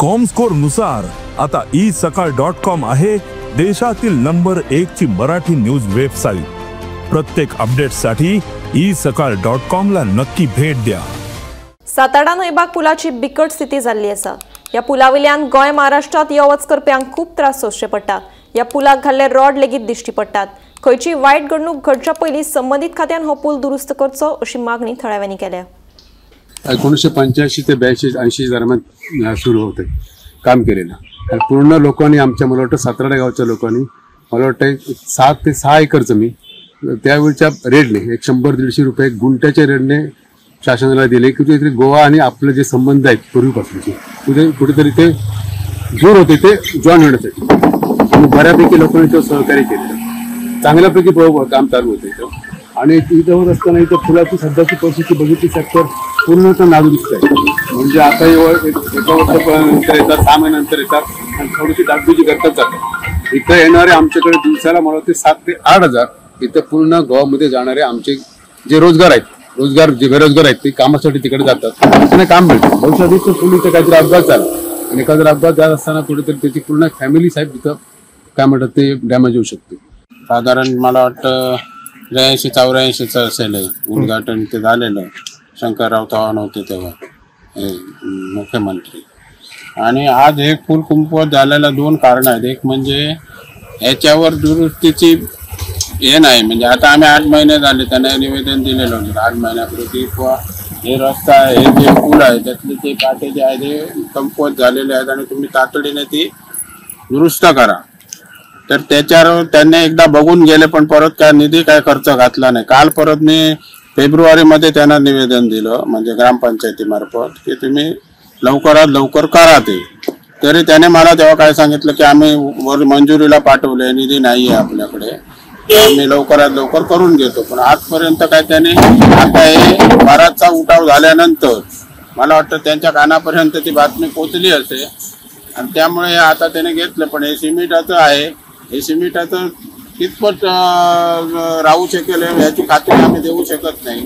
Comscore नुसार आता isakal.com आहे देशातील नंबर 1 ची मराठी न्यूज वेबसाईट। प्रत्येक अपडेटसाठी isakal.com ला नक्की भेट द्या। सातारा नयबाग पुलाची बिकट स्थिती जाल्ली आसा। या पुलावयल्यान गोंय महाराष्ट्रात येवच करप्यांक खूप त्रास सोंसचे पडटात। या पुलाक घाल्ले रॉड लेगीत दिश्टी पडटात। खंयची वायट घडणूक घडच्या पयलीं संबंधित खात्यान हो पूल दुरुस्त करचो अशी मागणी थळाव्यांनी केल्या। 1985 ते 82-80 दरम्यान सुरू होते काम केलेलं। पूर्ण लोकांनी आमच्या मला वाटतं सातारा गावच्या लोकांनी मला वाटतं 7 ते 6 एकर जमीन त्यावेळच्या रेटने 100-150 रुपये गुंठ्याच्या रेटने शासनाला दिले की कुठेतरी गोवा आणि आपले जे संबंध आहेत पूर्वीपासूनचे कुठेतरी ते दूर होते ते जॉईन होण्यासाठी बऱ्यापैकी लोकांनी तो सहकार्य केलेलं चांगल्यापैकी काम चालू होते। आणि इथं होत असताना इथं फुलाची सध्याची परिस्थिती बघितली तर पूर्णतः नादुरुस्त आहे। म्हणजे आता एका वर्षानंतर येतात 6 महिन्यानंतर येतात आणि थोडीशी डागडुजी करतात जातात। इथं येणारे आमच्याकडे दिवसाला मला वाटते 7 ते 8 हजार इथं पूर्ण गावामध्ये जाणारे आमचे जे रोजगार आहेत जे बेरोजगार आहेत ते कामासाठी तिकडे जातात त्यांना काम मिळतं। भविष्यात पूर्ण इथं काहीतरी अपघात झाला आणि एखादा अपघात जात असताना कुठेतरी त्याची पूर्ण फॅमिली साहेब इथं काय म्हणतात ते डॅमेज होऊ शकते। साधारण मला वाटतं 83-84 असेल उद्घाटन ते झालेलं। शंकरराव चव्हाण होते तेव्हा मुख्यमंत्री। आणि आज हे पूल कुंपवत झालेला 2 कारण आहेत। एक म्हणजे ह्याच्यावर दुरुस्तीची हे नाही, म्हणजे आता आम्ही 8 महिने झाले त्यांना निवेदन दिलेलं होतं 8 महिन्यापूर्वी किंवा हे रस्ता हे जे पूल आहे त्यातले ते काटे जे आहे ते कमकुवत झालेले आहेत आणि तुम्ही तातडीने ती दुरुस्त करा। तर त्याच्यावर त्यांनी एकदा बघून गेले पण परत काय निधी काय खर्च घातला नाही। काल परत मी फेब्रुवारीमध्ये त्यांना निवेदन दिलं म्हणजे ग्रामपंचायतीमार्फत की तुम्ही लवकरात लवकर करा ते। तरी त्याने मला तेव्हा काय सांगितलं की आम्ही मंजुरीला पाठवले, निधी नाही आहे आपल्याकडे, आम्ही लवकरात लवकर करून घेतो। पण आजपर्यंत काय त्याने आता हे बराचसा उठाव झाल्यानंतर मला वाटतं त्यांच्या कानापर्यंत ती बातमी पोचली असेल आणि त्यामुळे आता त्याने घेतलं। पण हे सिमेंटाचं आहे, हे सिमेंटाचं कितपत राहू शकेल याची खात्री आम्ही देऊ शकत नाही।